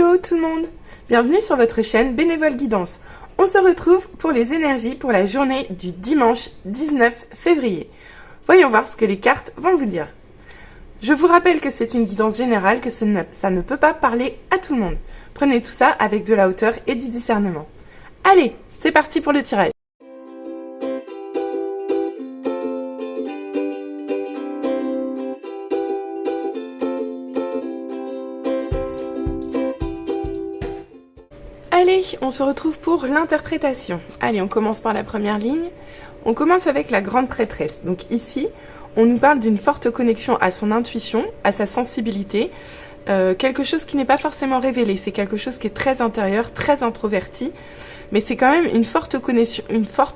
Hello tout le monde! Bienvenue sur votre chaîne Bénévole Guidance. On se retrouve pour les énergies pour la journée du dimanche 19 février. Voyons voir ce que les cartes vont vous dire. Je vous rappelle que c'est une guidance générale, que ça ne peut pas parler à tout le monde. Prenez tout ça avec de la hauteur et du discernement. Allez, c'est parti pour le tirage. Allez, on se retrouve pour l'interprétation. Allez, on commence par la première ligne. On commence avec la grande prêtresse. Donc ici, on nous parle d'une forte connexion à son intuition, à sa sensibilité. Quelque chose qui n'est pas forcément révélé. C'est quelque chose qui est très intérieur, très introverti. Mais c'est quand même une forte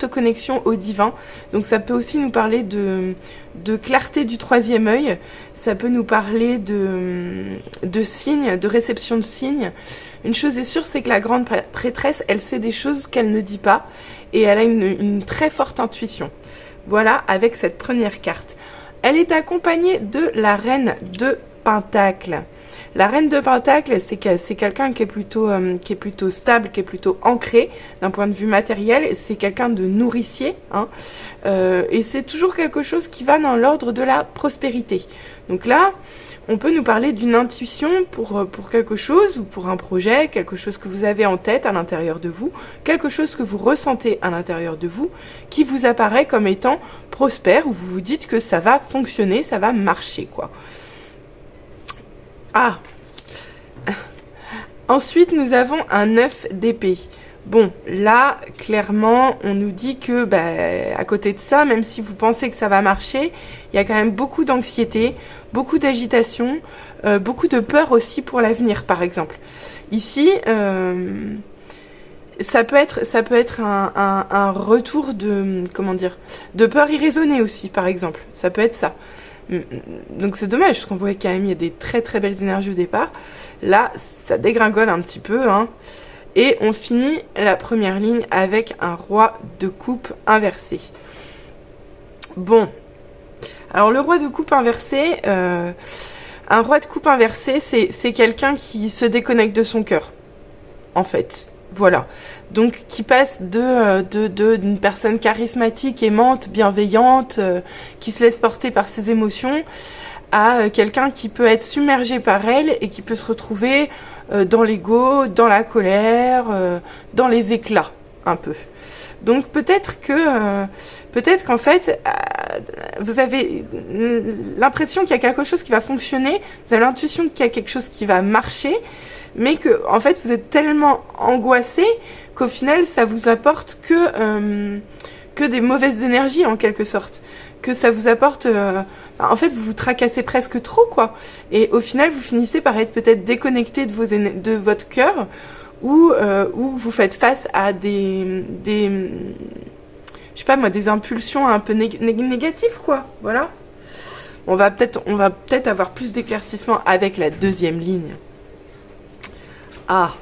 connexion au divin. Donc ça peut aussi nous parler de clarté du troisième œil. Ça peut nous parler de signes, de réception de signes. Une chose est sûre, c'est que la grande prêtresse, elle sait des choses qu'elle ne dit pas. Et elle a une très forte intuition. Voilà, avec cette première carte. Elle est accompagnée de la reine de Pentacles. La reine de Pentacles, c'est quelqu'un qui est plutôt stable, qui est plutôt ancré d'un point de vue matériel. C'est quelqu'un de nourricier, hein, et c'est toujours quelque chose qui va dans l'ordre de la prospérité. Donc là, on peut nous parler d'une intuition pour quelque chose ou pour un projet, quelque chose que vous avez en tête à l'intérieur de vous, quelque chose que vous ressentez à l'intérieur de vous, qui vous apparaît comme étant prospère, où vous vous dites que ça va fonctionner, ça va marcher, quoi. Ah. Ensuite, nous avons un 9 d'épée. Bon, là, clairement, on nous dit que, à côté de ça, même si vous pensez que ça va marcher, il y a quand même beaucoup d'anxiété, beaucoup d'agitation, beaucoup de peur aussi pour l'avenir, par exemple. Ici, ça peut être un retour de, comment dire, de peur irraisonnée aussi, par exemple. Ça peut être ça. Donc c'est dommage, parce qu'on voit quand même il y a des très très belles énergies au départ. Là, ça dégringole un petit peu, hein. Et on finit la première ligne avec un roi de coupe inversé. Bon. Alors le roi de coupe inversé, un roi de coupe inversé, c'est quelqu'un qui se déconnecte de son cœur, en fait. Voilà. Donc qui passe d'une personne charismatique, aimante, bienveillante, qui se laisse porter par ses émotions, à quelqu'un qui peut être submergé par elle et qui peut se retrouver dans l'ego, dans la colère, dans les éclats, un peu. Donc peut-être qu'en fait, vous avez l'impression qu'il y a quelque chose qui va fonctionner, vous avez l'intuition qu'il y a quelque chose qui va marcher, mais que en fait vous êtes tellement angoissé qu'au final ça vous apporte que des mauvaises énergies en quelque sorte, que ça vous apporte en fait vous vous tracassez presque trop, quoi, et au final vous finissez par être peut-être déconnecté de votre cœur, ou vous faites face à des je sais pas moi, des impulsions un peu négatives, quoi. Voilà. On va peut-être avoir plus d'éclaircissement avec la deuxième ligne. Ah.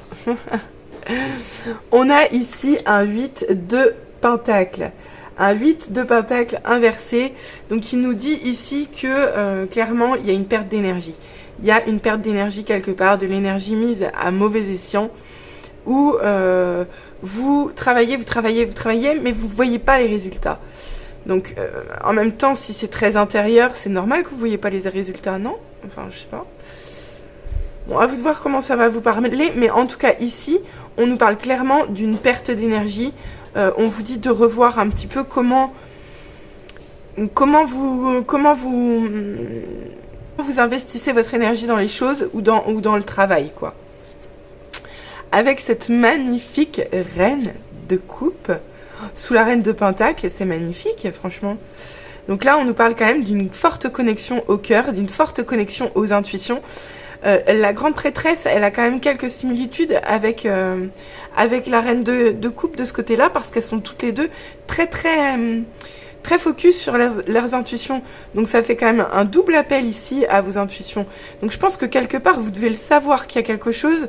On a ici un 8 de Pentacles. Un 8 de Pentacles inversé. Donc il nous dit ici que clairement il y a une perte d'énergie. Il y a une perte d'énergie quelque part, de l'énergie mise à mauvais escient, où vous travaillez, mais vous ne voyez pas les résultats. Donc, en même temps, si c'est très intérieur, c'est normal que vous ne voyez pas les résultats, non? Enfin, je sais pas. Bon, à vous de voir comment ça va vous parler, mais en tout cas, ici, on nous parle clairement d'une perte d'énergie. On vous dit de revoir un petit peu comment vous investissez votre énergie dans les choses ou dans le travail, quoi. Avec cette magnifique reine de coupe, sous la reine de Pentacles, c'est magnifique, franchement. Donc là, on nous parle quand même d'une forte connexion au cœur, d'une forte connexion aux intuitions. La grande prêtresse, elle a quand même quelques similitudes avec la reine de coupe de ce côté-là, parce qu'elles sont toutes les deux très focus sur leurs intuitions. Donc ça fait quand même un double appel ici à vos intuitions. Donc je pense que quelque part, vous devez le savoir qu'il y a quelque chose,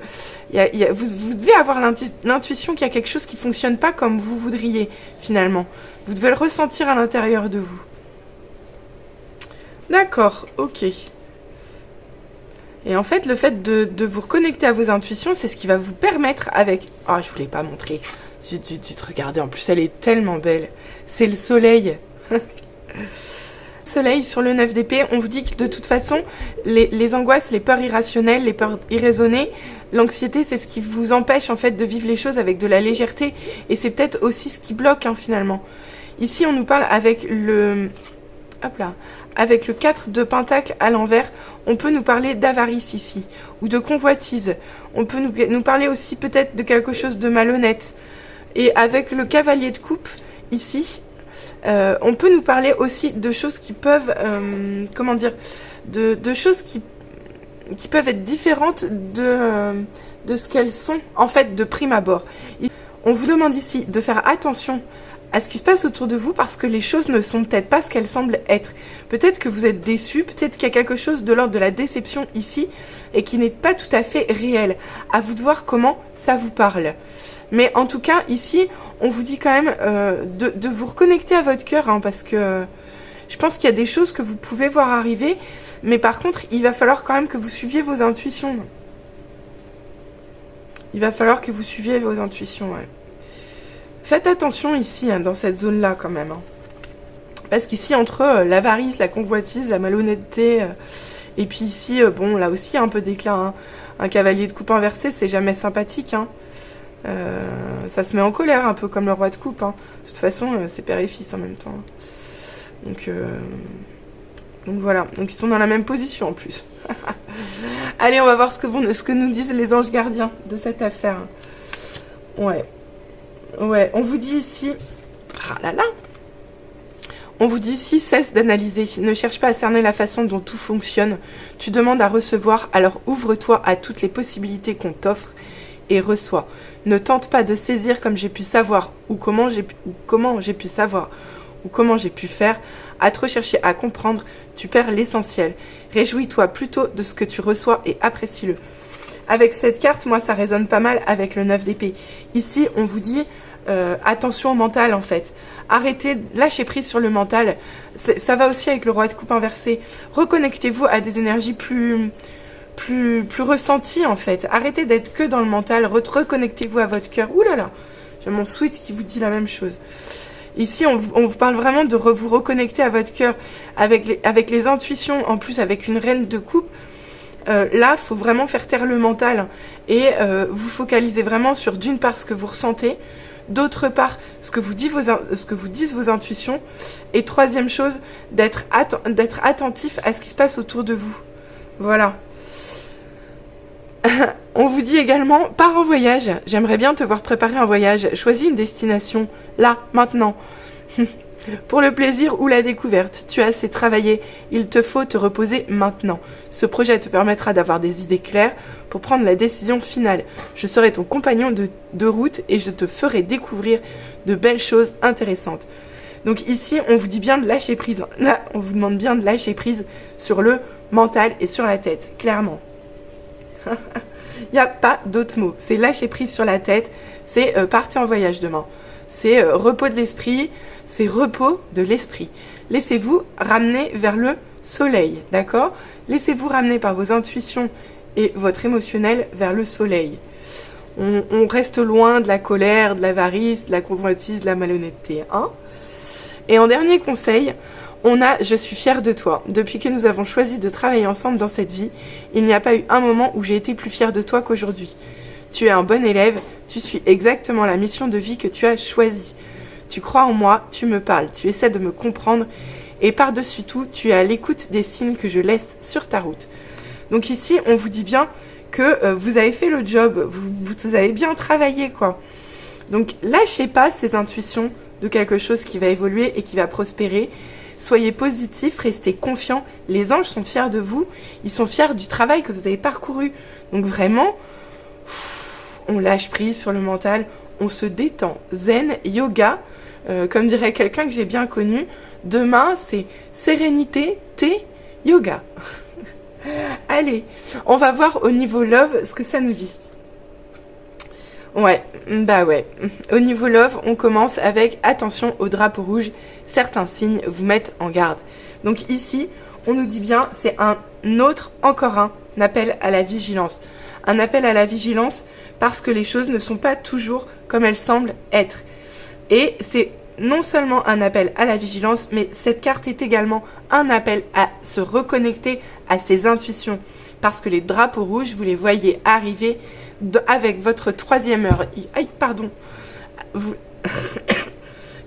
vous devez avoir l'intuition qu'il y a quelque chose qui ne fonctionne pas comme vous voudriez, finalement. Vous devez le ressentir à l'intérieur de vous. D'accord, ok. Et en fait, le fait de vous reconnecter à vos intuitions, c'est ce qui va vous permettre avec... Ah, je voulais pas montrer. Tu te regardais, en plus, elle est tellement belle. C'est le soleil. Soleil sur le 9 d'épée, on vous dit que de toute façon, les angoisses, les peurs irrationnelles, les peurs irraisonnées, l'anxiété, c'est ce qui vous empêche en fait de vivre les choses avec de la légèreté. Et c'est peut-être aussi ce qui bloque hein, finalement. Ici, on nous parle avec le... Hop là, avec le 4 de pentacle à l'envers, on peut nous parler d'avarice ici, ou de convoitise. On peut nous parler aussi peut-être de quelque chose de malhonnête. Et avec le cavalier de coupe, ici, on peut nous parler aussi de choses qui peuvent, comment dire, de choses qui peuvent être différentes de ce qu'elles sont, en fait, de prime abord. On vous demande ici de faire attention à ce qui se passe autour de vous parce que les choses ne sont peut-être pas ce qu'elles semblent être. Peut-être que vous êtes déçu, peut-être qu'il y a quelque chose de l'ordre de la déception ici et qui n'est pas tout à fait réel. À vous de voir comment ça vous parle. Mais en tout cas, ici, on vous dit quand même de vous reconnecter à votre cœur hein, parce que je pense qu'il y a des choses que vous pouvez voir arriver, mais par contre, il va falloir quand même que vous suiviez vos intuitions. Il va falloir que vous suiviez vos intuitions, ouais. Faites attention ici, hein, dans cette zone-là quand même. Hein. Parce qu'ici, entre l'avarice, la convoitise, la malhonnêteté, et puis ici, bon, là aussi, un peu d'éclat. Hein. Un cavalier de coupe inversé, c'est jamais sympathique. Hein. Ça se met en colère, un peu comme le roi de coupe. Hein. De toute façon, c'est père et fils en même temps. Donc voilà, donc ils sont dans la même position en plus. Allez, on va voir ce que nous disent les anges gardiens de cette affaire. Ouais. Ouais, on vous dit ici... Ah là là. On vous dit ici, cesse d'analyser. Ne cherche pas à cerner la façon dont tout fonctionne. Tu demandes à recevoir, alors ouvre-toi à toutes les possibilités qu'on t'offre et reçois. Ne tente pas de saisir comme j'ai pu savoir ou comment j'ai pu savoir ou comment j'ai pu faire. À te rechercher à comprendre, tu perds l'essentiel. Réjouis-toi plutôt de ce que tu reçois et apprécie-le. Avec cette carte, moi, ça résonne pas mal avec le 9 d'épée. Ici, on vous dit attention au mental, en fait. Arrêtez, lâchez prise sur le mental. Ça va aussi avec le roi de coupe inversé. Reconnectez-vous à des énergies plus ressenties, en fait. Arrêtez d'être que dans le mental. Reconnectez-vous à votre cœur. Ouh là là, j'ai mon sweat qui vous dit la même chose. Ici, on vous parle vraiment de vous reconnecter à votre cœur avec les intuitions, en plus avec une reine de coupe. Là, il faut vraiment faire taire le mental et vous focaliser vraiment sur d'une part ce que vous ressentez, d'autre part ce que vous disent vos intuitions et troisième chose, d'être attentif à ce qui se passe autour de vous. Voilà. On vous dit également, pars en voyage. J'aimerais bien te voir préparer un voyage. Choisis une destination, là, maintenant. Pour le plaisir ou la découverte, tu as assez travaillé, il te faut te reposer maintenant. Ce projet te permettra d'avoir des idées claires pour prendre la décision finale. Je serai ton compagnon de route et je te ferai découvrir de belles choses intéressantes. Donc ici, on vous dit bien de lâcher prise. Là, on vous demande bien de lâcher prise sur le mental et sur la tête, clairement. Il n'y a pas d'autre mot. C'est lâcher prise sur la tête, c'est partir en voyage demain. C'est repos de l'esprit, c'est repos de l'esprit. Laissez-vous ramener vers le soleil, d'accord? Laissez-vous ramener par vos intuitions et votre émotionnel vers le soleil. On reste loin de la colère, de l'avarice, de la convoitise, de la malhonnêteté. Hein? Et en dernier conseil, on a « Je suis fière de toi ». Depuis que nous avons choisi de travailler ensemble dans cette vie, il n'y a pas eu un moment où j'ai été plus fière de toi qu'aujourd'hui. Tu es un bon élève, tu suis exactement la mission de vie que tu as choisie. Tu crois en moi, tu me parles, tu essaies de me comprendre et par-dessus tout, tu es à l'écoute des signes que je laisse sur ta route. Donc ici, on vous dit bien que vous avez fait le job, vous avez bien travaillé, quoi. Donc lâchez pas ces intuitions de quelque chose qui va évoluer et qui va prospérer. Soyez positifs, restez confiants. Les anges sont fiers de vous, ils sont fiers du travail que vous avez parcouru. Donc vraiment, on lâche prise sur le mental, on se détend. Zen, yoga, comme dirait quelqu'un que j'ai bien connu, demain c'est sérénité, thé, yoga. Allez, on va voir au niveau love ce que ça nous dit. Ouais, bah ouais. Au niveau love, on commence avec attention au drapeau rouge. Certains signes vous mettent en garde. Donc ici, on nous dit bien, c'est un autre, encore un appel à la vigilance. Un appel à la vigilance parce que les choses ne sont pas toujours comme elles semblent être. Et c'est non seulement un appel à la vigilance, mais cette carte est également un appel à se reconnecter à ses intuitions. Parce que les drapeaux rouges, vous les voyez arriver avec votre troisième heure. Aïe, pardon.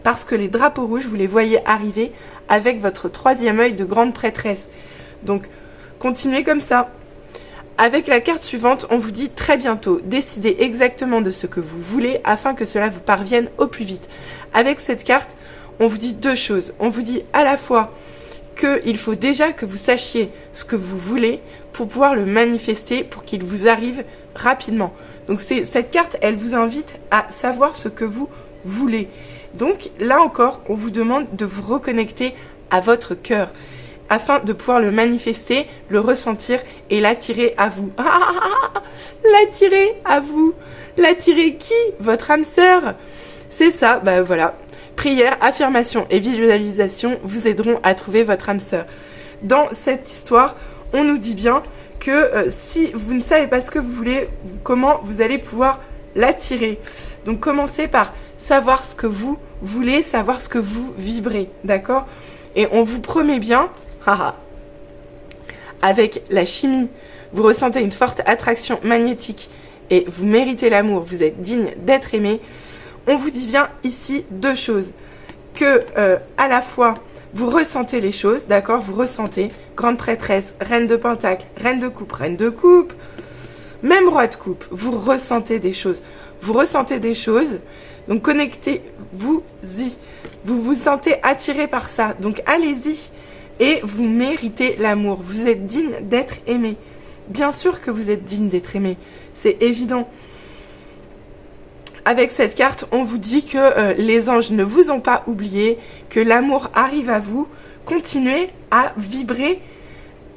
Parce que les drapeaux rouges, vous les voyez arriver avec votre troisième œil de grande prêtresse. Donc, continuez comme ça. Avec la carte suivante, on vous dit très bientôt, décidez exactement de ce que vous voulez afin que cela vous parvienne au plus vite. Avec cette carte, on vous dit deux choses. On vous dit à la fois qu'il faut déjà que vous sachiez ce que vous voulez pour pouvoir le manifester, pour qu'il vous arrive rapidement. Donc cette carte, elle vous invite à savoir ce que vous voulez. Donc là encore, on vous demande de vous reconnecter à votre cœur afin de pouvoir le manifester, le ressentir et l'attirer à vous. L'attirer à vous. L'attirer qui? Votre âme sœur. C'est ça, bah voilà. Prière, affirmation et visualisation vous aideront à trouver votre âme sœur. Dans cette histoire, on nous dit bien que si vous ne savez pas ce que vous voulez, comment vous allez pouvoir l'attirer. Donc commencez par savoir ce que vous voulez, savoir ce que vous vibrez, d'accord? Et on vous promet bien, avec la chimie, vous ressentez une forte attraction magnétique et vous méritez l'amour, vous êtes digne d'être aimé. On vous dit bien ici deux choses, que à la fois vous ressentez les choses, d'accord, vous ressentez, grande prêtresse, reine de pentacle, reine de coupe, même roi de coupe, vous ressentez des choses, donc connectez-vous-y, vous vous sentez attiré par ça, donc allez-y et vous méritez l'amour, vous êtes digne d'être aimé, bien sûr que vous êtes digne d'être aimé, c'est évident. Avec cette carte, on vous dit que les anges ne vous ont pas oublié, que l'amour arrive à vous. Continuez à vibrer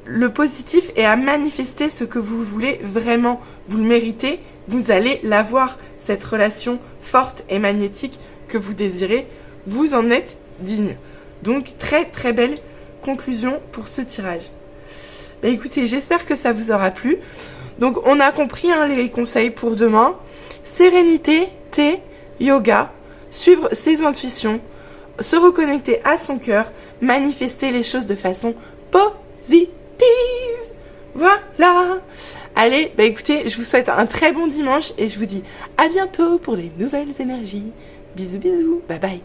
le positif et à manifester ce que vous voulez vraiment. Vous le méritez, vous allez l'avoir, cette relation forte et magnétique que vous désirez. Vous en êtes digne. Donc, très très belle conclusion pour ce tirage. Bah, écoutez, j'espère que ça vous aura plu. Donc, on a compris les conseils pour demain. Sérénité, thé, yoga, suivre ses intuitions, se reconnecter à son cœur, manifester les choses de façon positive. Voilà. Allez, bah écoutez, je vous souhaite un très bon dimanche et je vous dis à bientôt pour les nouvelles énergies. Bisous, bisous, bye bye.